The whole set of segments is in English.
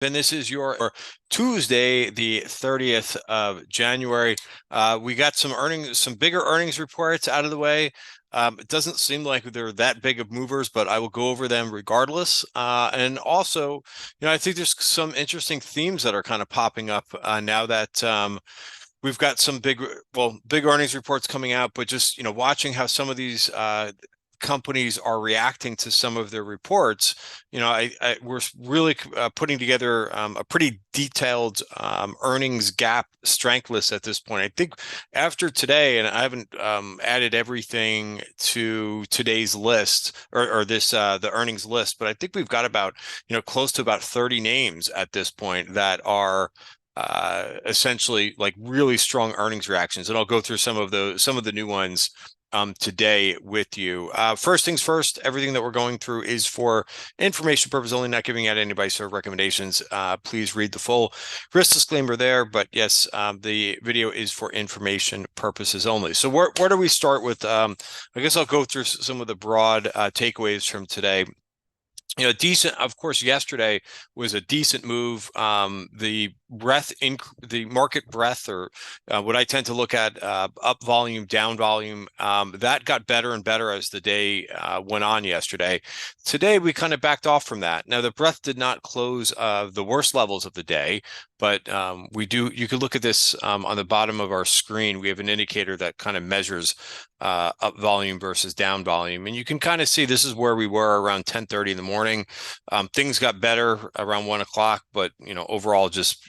Then this is your Tuesday, the 30th of January. We got some earnings, some bigger earnings reports out of the way. It doesn't seem like they're that big of movers, but I will go over them regardless. And also, I think there's some interesting themes that are kind of popping up now that we've got some big earnings reports coming out, but just, watching how some of these companies are reacting to some of their reports. We're really putting together a pretty detailed earnings gap strength list at this point. I think after today, and I haven't added everything to today's list or this the earnings list, but I think we've got about close to about 30 names at this point that are essentially like really strong earnings reactions, and I'll go through some of the new ones today with you. First things first, everything that we're going through is for information purposes only, not giving out any advice or recommendations. Please read the full risk disclaimer there. But yes, the video is for information purposes only. So where do we start with? I guess I'll go through some of the broad takeaways from today. Decent. Of course, yesterday was a decent move. The market breadth, or what I tend to look at, up volume, down volume, that got better and better as the day went on yesterday. Today, we kind of backed off from that. Now, the breadth did not close the worst levels of the day, but you could look at this on the bottom of our screen. We have an indicator that kind of measures up volume versus down volume, and you can kind of see this is where we were around 10:30 in the morning. Things got better around 1 o'clock, but overall, just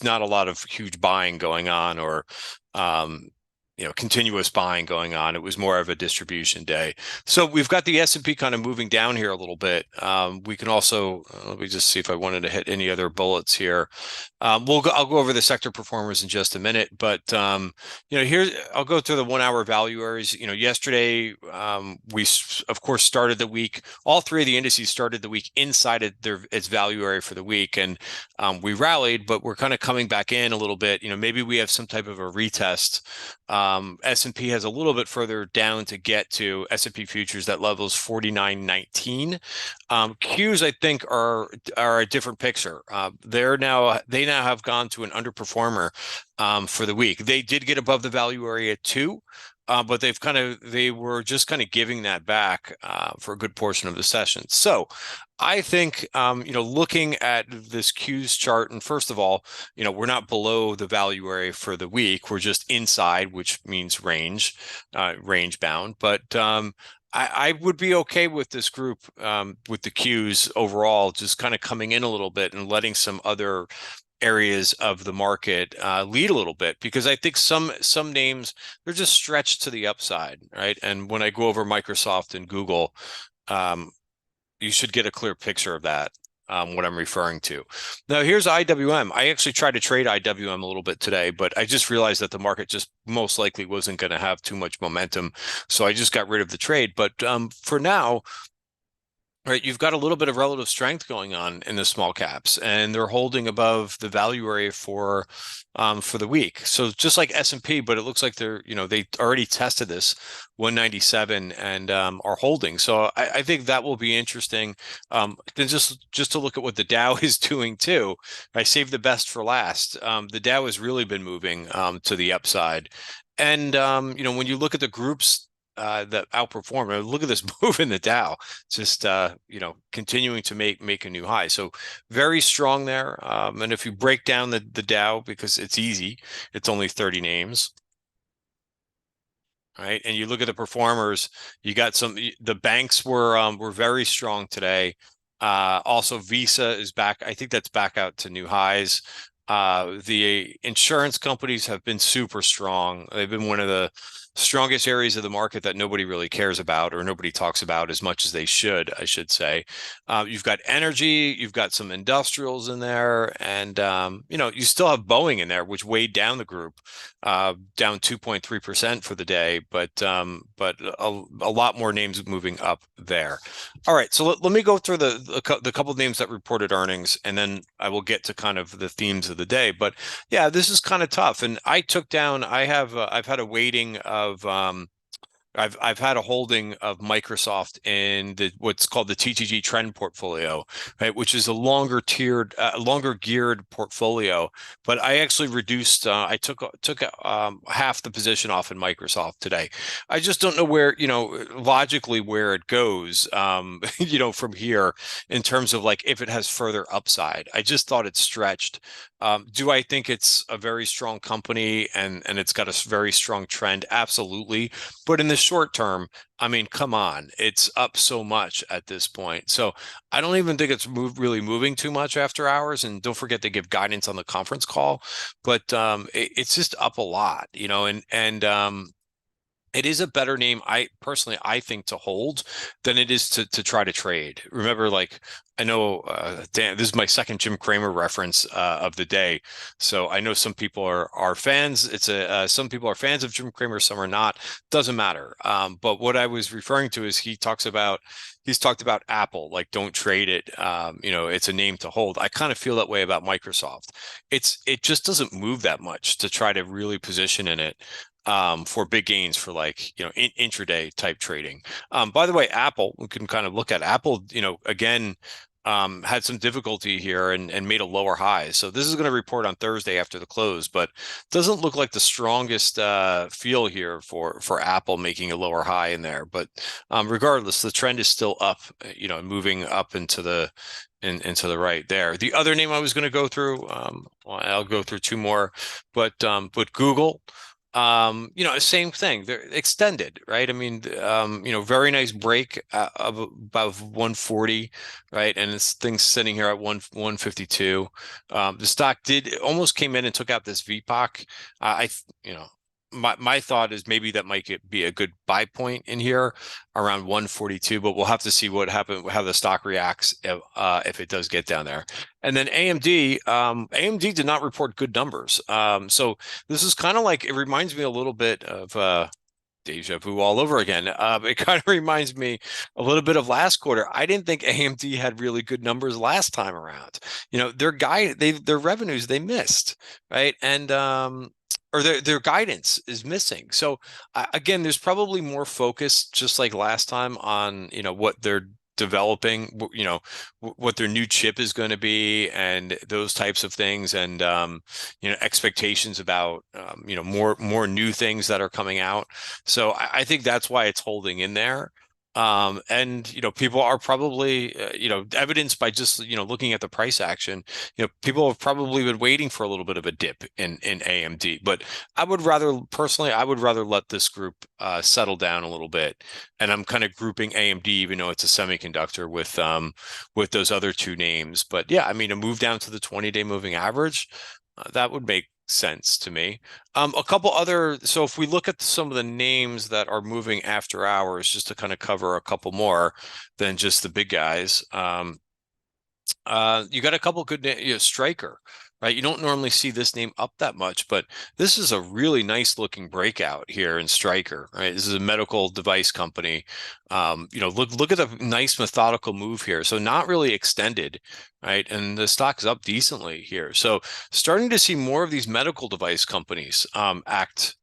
not a lot of huge buying going on, or continuous buying going on. It was more of a distribution day. So we've got the S&P kind of moving down here a little bit. We can also, let me just see if I wanted to hit any other bullets here. I'll go over the sector performers in just a minute, but here I'll go through the 1 hour value areas. Yesterday, we of course started the week. All three of the indices started the week inside of its value area for the week, and we rallied, but we're kind of coming back in a little bit. Maybe we have some type of a retest. S&P has a little bit further down to get to. S&P futures, that level is 49.19. Qs, I think, are a different picture. They now have gone to an underperformer for the week. They did get above the value area too, but they were just kind of giving that back for a good portion of the session. So I think, looking at this Qs chart, and first of all, we're not below the value area for the week. We're just inside, which means range bound. But I would be okay with this group, with the Qs overall, just kind of coming in a little bit and letting some other areas of the market lead a little bit, because I think some names, they're just stretched to the upside, right? And when I go over Microsoft and Google, you should get a clear picture of that, what I'm referring to. Now, here's IWM. I actually tried to trade IWM a little bit today, but I just realized that the market just most likely wasn't going to have too much momentum, so I just got rid of the trade. But for now, right, you've got a little bit of relative strength going on in the small caps, and they're holding above the value area for the week. So just like S&P, but it looks like they already tested this 197 and are holding. So I think that will be interesting. Then just to look at what the Dow is doing too. I saved the best for last. The Dow has really been moving to the upside, and when you look at the groups that outperform. Look at this move in the Dow, just continuing to make a new high. So very strong there. And if you break down the Dow, because it's easy, it's only 30 names. Right, and you look at the performers. You got the banks were very strong today. Also, Visa is back. I think that's back out to new highs. The insurance companies have been super strong. They've been one of the strongest areas of the market that nobody really cares about, or nobody talks about as much as they should, I should say. You've got energy, you've got some industrials in there, and you still have Boeing in there, which weighed down the group, down 2.3% for the day, but a lot more names moving up there. All right, so let me go through the couple of names that reported earnings, and then I will get to kind of the themes of the day. But yeah, this is kind of tough, and I've had a weighting of I've had a holding of Microsoft in the what's called the TTG trend portfolio, right, which is a longer geared portfolio. But I actually reduced. I took half the position off in Microsoft today. I just don't know where, logically where it goes, from here in terms of like if it has further upside. I just thought it stretched. Do I think it's a very strong company and it's got a very strong trend? Absolutely. But in the short term, I mean, come on, it's up so much at this point. So I don't even think it's really moving too much after hours. And don't forget to give guidance on the conference call. But it's just up a lot, and it is a better name, I think, to hold than it is to try to trade. Remember, like, I know, Dan, this is my second Jim Cramer reference of the day, so I know some people are fans. Some people are fans of Jim Cramer, some are not. Doesn't matter. But what I was referring to is he's talked about Apple, like don't trade it. It's a name to hold. I kind of feel that way about Microsoft. It just doesn't move that much to try to really position in it for big gains for like, intraday type trading. By the way, Apple, we can kind of look at Apple, again, had some difficulty here and made a lower high. So this is going to report on Thursday after the close, but doesn't look like the strongest feel here for Apple making a lower high in there. But regardless, the trend is still up, moving up into the right there. The other name I was going to go through, well, I'll go through two more, but Google. Same thing. They're extended, right? I mean, very nice break of above 140, right? And this thing's sitting here at 152. The stock did almost came in and took out this VPOC. My thought is maybe that might be a good buy point in here around 142, but we'll have to see what happens, how the stock reacts if it does get down there. And then AMD did not report good numbers. So this is kind of like, it reminds me a little bit of deja vu all over again. It kind of reminds me a little bit of last quarter. I didn't think AMD had really good numbers last time around. Their revenues they missed, right? And or their guidance is missing. So again, there's probably more focus, just like last time, on what they're developing, what their new chip is going to be, and those types of things, and expectations about more new things that are coming out. So I think that's why it's holding in there. And people are probably evidenced by just looking at the price action. People have probably been waiting for a little bit of a dip in AMD, but I would rather let this group settle down a little bit. And I'm kind of grouping AMD, even though it's a semiconductor, with those other two names. But yeah, I mean, a move down to the 20-day moving average, that would make sense to me. So if we look at some of the names that are moving after hours, just to kind of cover a couple more than just the big guys. You got a couple good Stryker, right? You don't normally see this name up that much, but this is a really nice looking breakout here in Stryker, right? This is a medical device company. Look at the nice methodical move here. So not really extended, right? And the stock is up decently here. So starting to see more of these medical device companies act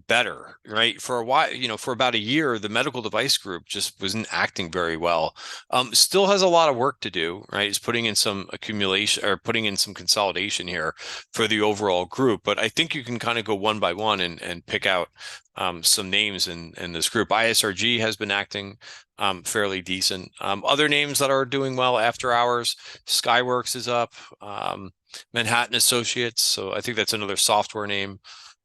better, right? For a while, for about a year, the medical device group just wasn't acting very well. Still has a lot of work to do, right? It's putting in some accumulation or putting in some consolidation here for the overall group. But I think you can kind of go one by one and pick out some names in this group. ISRG has been acting fairly decent. Other names that are doing well after hours, Skyworks is up, Manhattan Associates. So I think that's another software name.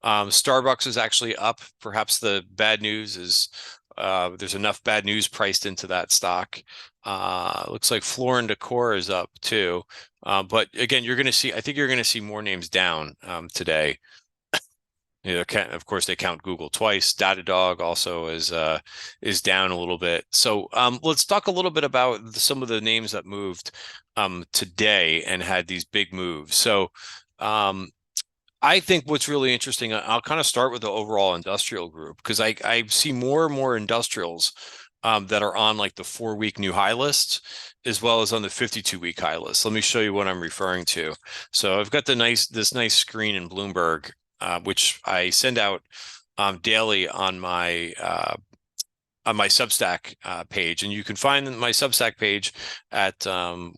Starbucks is actually up. Perhaps the bad news is there's enough bad news priced into that stock. Looks like Floor and Decor is up too. But again, I think you're going to see more names down today. Of course, they count Google twice. Datadog also is down a little bit. So let's talk a little bit about some of the names that moved today and had these big moves. So I think what's really interesting, I'll kind of start with the overall industrial group, because I see more and more industrials that are on like the 4-week new high list, as well as on the 52-week high list. Let me show you what I'm referring to. So I've got this nice screen in Bloomberg, which I send out daily on my on my Substack page, and you can find my Substack page at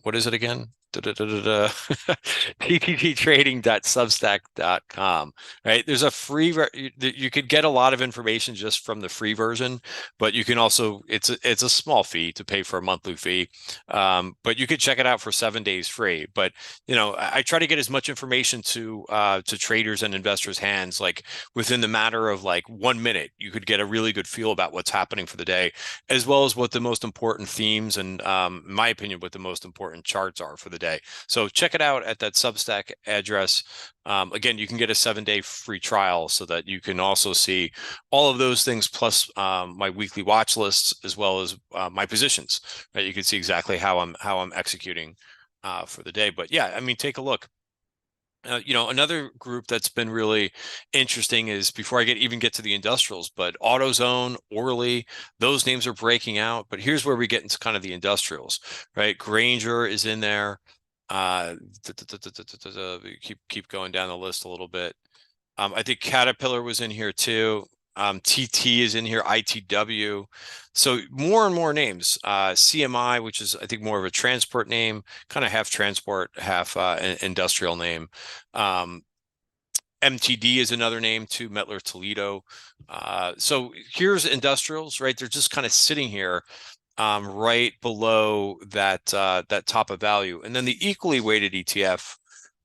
what is it again? ttttrading.substack.com. Right, there's a free you could get a lot of information just from the free version, but you can also, it's a small fee to pay for a monthly fee, but you could check it out for 7 days free. But I try to get as much information to traders and investors hands, like within the matter of like 1 minute. You could get a really good feel about what's happening for the day, as well as what the most important themes and, in my opinion, what the most important charts are for the day. So check it out at that Substack address. Again, you can get a 7-day free trial so that you can also see all of those things, plus my weekly watch lists, as well as my positions. Right, you can see exactly how I'm executing for the day. But yeah, I mean, take a look. Another group that's been really interesting is, before I even get to the industrials, but AutoZone, Orly, those names are breaking out. But here's where we get into kind of the industrials, right? Granger is in there. Keep going down the list a little bit. I think Caterpillar was in here too. TT is in here, ITW. So more and more names. CMI, which is, I think, more of a transport name, kind of half transport, half industrial name. MTD is another name too, Mettler Toledo. So here's industrials, right? They're just kind of sitting here right below that top of value. And then the equally weighted ETF,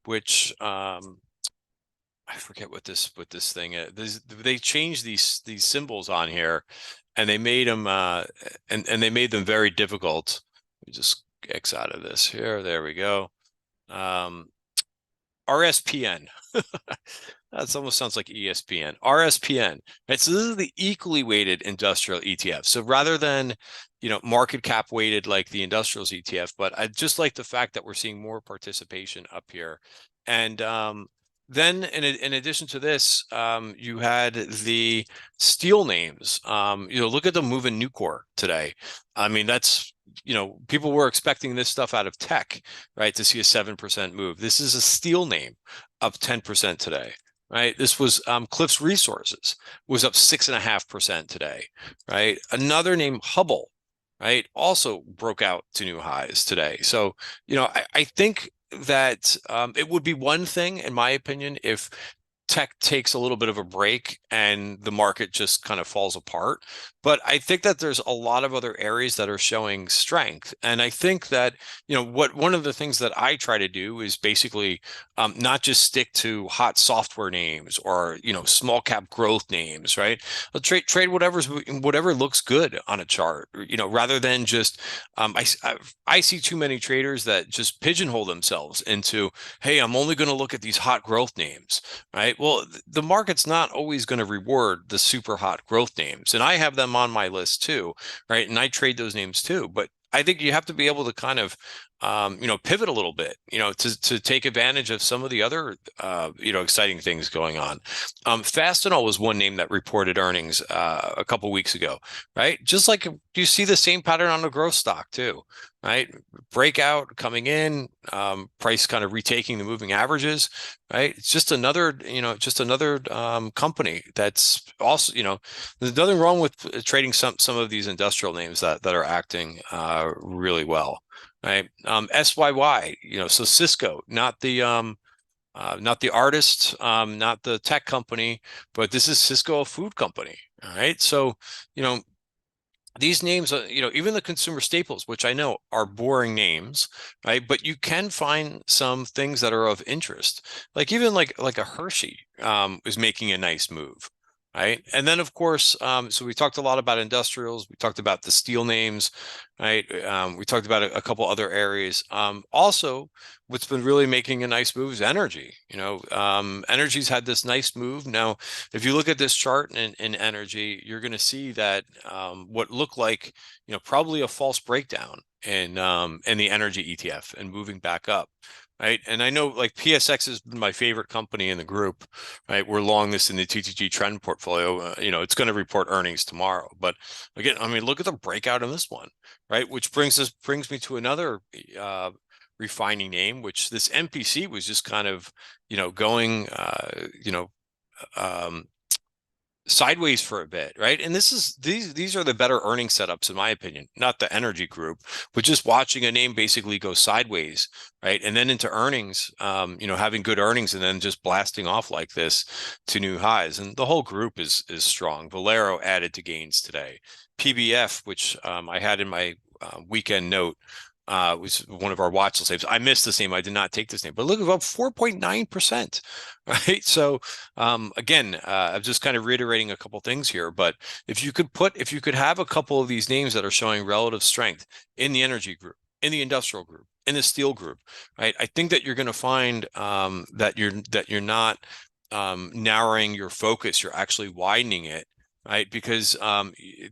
which I forget what this thing is. They changed these symbols on here, and they made them and they made them very difficult. Let me just X out of this here. There we go. RSPN. That almost sounds like ESPN. RSPN. Right. So this is the equally weighted industrial ETF. So rather than, market cap weighted like the industrials ETF, but I just like the fact that we're seeing more participation up here. And then in addition to this, you had the steel names. Look at the move in Nucor today. I mean, that's, people were expecting this stuff out of tech, right, to see a 7% move. This is a steel name up 10% today. Right. This was Cliffs Resources, was up 6.5% today. Right. Another name, Hubble, right, also broke out to new highs today. So, I think that it would be one thing, in my opinion, if tech takes a little bit of a break and the market just kind of falls apart. But I think that there's a lot of other areas that are showing strength. And I think that, one of the things that I try to do is basically not just stick to hot software names or, small cap growth names, right? I'll trade whatever looks good on a chart, rather than just, I see too many traders that just pigeonhole themselves into, hey, I'm only going to look at these hot growth names, right? Well, the market's not always going to reward the super hot growth names, and I have them on my list too, right? And I trade those names too. But I think you have to be able to kind of, pivot a little bit, to take advantage of some of the other, exciting things going on. Fastenal was one name that reported earnings a couple weeks ago, right? Just like you see the same pattern on the growth stock too, right? Breakout coming in, price kind of retaking the moving averages, right? It's just another, company that's also, there's nothing wrong with trading some of these industrial names that are acting really well, right? SYY, so Cisco, not the artist, not the tech company, but this is Cisco, a food company. All right. So, these names, even the consumer staples, which I know are boring names, right? But you can find some things that are of interest, like even like a Hershey is making a nice move, right? And then of course, so we talked a lot about industrials. We talked about the steel names, right? We talked about a couple other areas. Also, what's been really making a nice move is energy. Energy's had this nice move. Now, if you look at this chart in energy, you're going to see that what looked like, probably a false breakdown in the energy ETF and moving back up. Right. And I know like PSX has been my favorite company in the group, right? We're long this in the TTG trend portfolio. It's going to report earnings tomorrow. But again, I mean, look at the breakout in this one, right? Which brings me to another refining name, which this MPC was just kind of, going, um, sideways for a bit, right? And these are the better earning setups in my opinion, not the energy group, but just watching a name basically go sideways, right? And then into earnings, having good earnings and then just blasting off like this to new highs. And the whole group is strong. Valero added to gains today. PBF, which I had in my weekend note, was one of our watch list names. I missed this name. I did not take this name, but look, about 4.9%, right? So again, I'm just kind of reiterating a couple things here, but if you could have a couple of these names that are showing relative strength in the energy group, in the industrial group, in the steel group, right? I think that you're going to find that you're not narrowing your focus, you're actually widening it, right? Because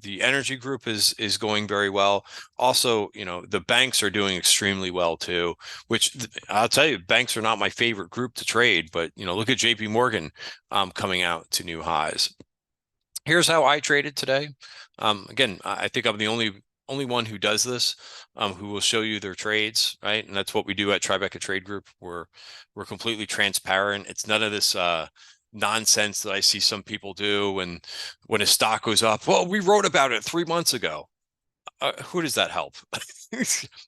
the energy group is going very well. Also, the banks are doing extremely well too, which I'll tell you, banks are not my favorite group to trade, but look at JP Morgan coming out to new highs. Here's how I traded today. Again, I think I'm the only one who does this, who will show you their trades, right? And that's what we do at Tribeca Trade Group. We're completely transparent. It's none of this nonsense that I see some people do. And when a stock goes up, well, we wrote about it 3 months ago. Who does that help?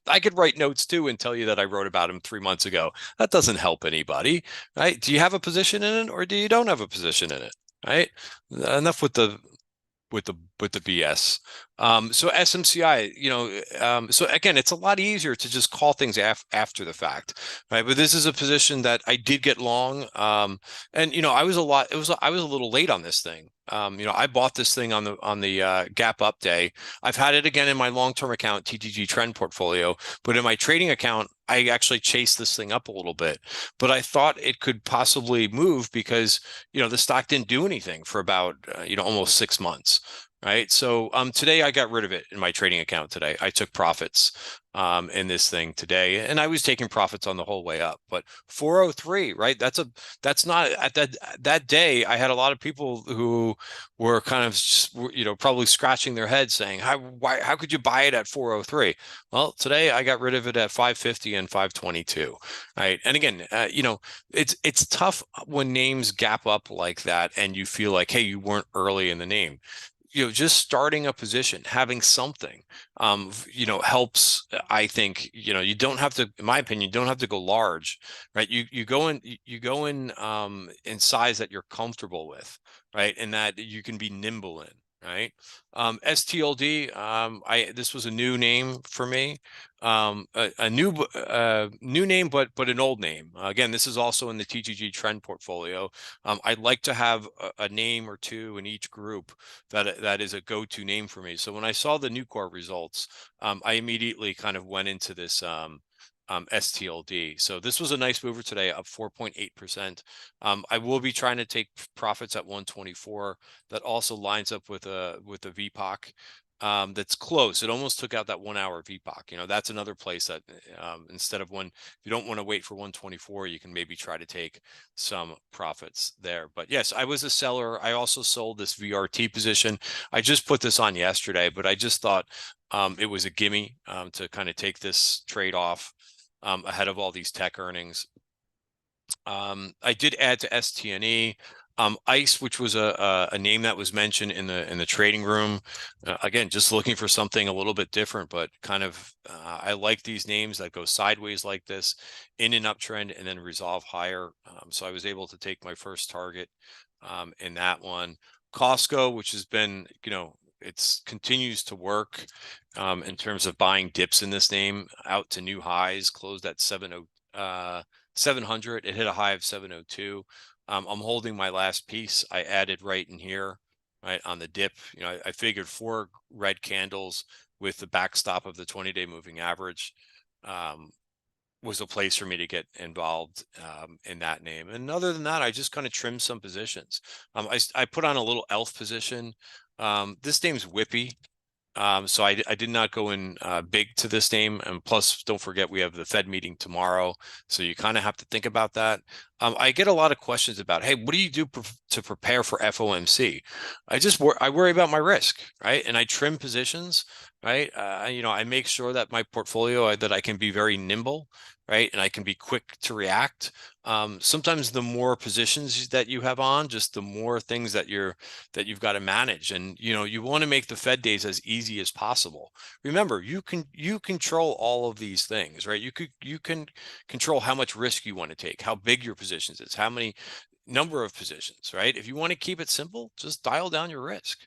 I could write notes too and tell you that I wrote about him 3 months ago. That doesn't help anybody, right? Do you have a position in it or do you don't have a position in it, right? Enough with the BS. So SMCI, so again, it's a lot easier to just call things after the fact, right? But this is a position that I did get long, and I was a little late on this thing. I bought this thing on the gap up day. I've had it again in my long-term account, TTG trend portfolio, but in my trading account, I actually chased this thing up a little bit. But I thought it could possibly move because the stock didn't do anything for about almost 6 months. Right. So today I got rid of it in my trading account today. I took profits in this thing today, and I was taking profits on the whole way up. But 403, right? That's not at that day. I had a lot of people who were kind of probably scratching their heads saying, how could you buy it at 403? Well, today I got rid of it at 550 and 522. Right. And again, it's tough when names gap up like that and you feel like, hey, you weren't early in the name. Just starting a position, having something, helps. I think, you don't have to, in my opinion, you don't have to go large, right? You go in size that you're comfortable with, right? And that you can be nimble in, right? STLD, this was a new name for me. A new name, but an old name. Again, this is also in the TGG trend portfolio. I'd like to have a name or two in each group that is a go-to name for me. So when I saw the Nucor results, I immediately kind of went into this STLD. So this was a nice mover today, up 4.8%. I will be trying to take profits at 124. That also lines up with a VPOC. That's close. It almost took out that 1 hour VPOC. That's another place that instead of if you don't want to wait for 124, you can maybe try to take some profits there. But yes, I was a seller. I also sold this VRT position. I just put this on yesterday, but I just thought it was a gimme to kind of take this trade off ahead of all these tech earnings. I did add to STNE. ICE, which was a name that was mentioned in the trading room. Again, just looking for something a little bit different, but kind of I like these names that go sideways like this in an uptrend and then resolve higher. So I was able to take my first target in that one. Costco, which has been, it continues to work in terms of buying dips in this name out to new highs, closed at 700. It hit a high of 702. I'm holding my last piece. I added right in here, right on the dip. I figured 4 red candles with the backstop of the 20-day moving average was a place for me to get involved in that name. And other than that, I just kind of trimmed some positions. I put on a little ELF position. This name's Whippy. So I did not go in big to this name. And plus, don't forget, we have the Fed meeting tomorrow. So you kind of have to think about that. I get a lot of questions about, hey, what do you do to prepare for FOMC. I worry about my risk, right? And I trim positions, right? I make sure that my portfolio that I can be very nimble, right? And I can be quick to react. Sometimes the more positions that you have on, just the more things that you've got to manage. And you want to make the Fed days as easy as possible. Remember, you control all of these things, right? You can control how much risk you want to take, how big your positions is, how many number of positions, right? If you want to keep it simple, just dial down your risk,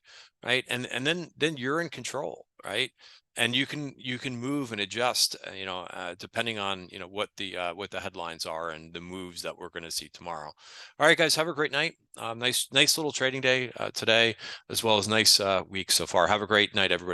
right? And then you're in control, right? And you can move and adjust, depending on what the headlines are and the moves that we're going to see tomorrow. All right, guys, have a great night. Nice little trading day today, as well as nice week so far. Have a great night, everybody.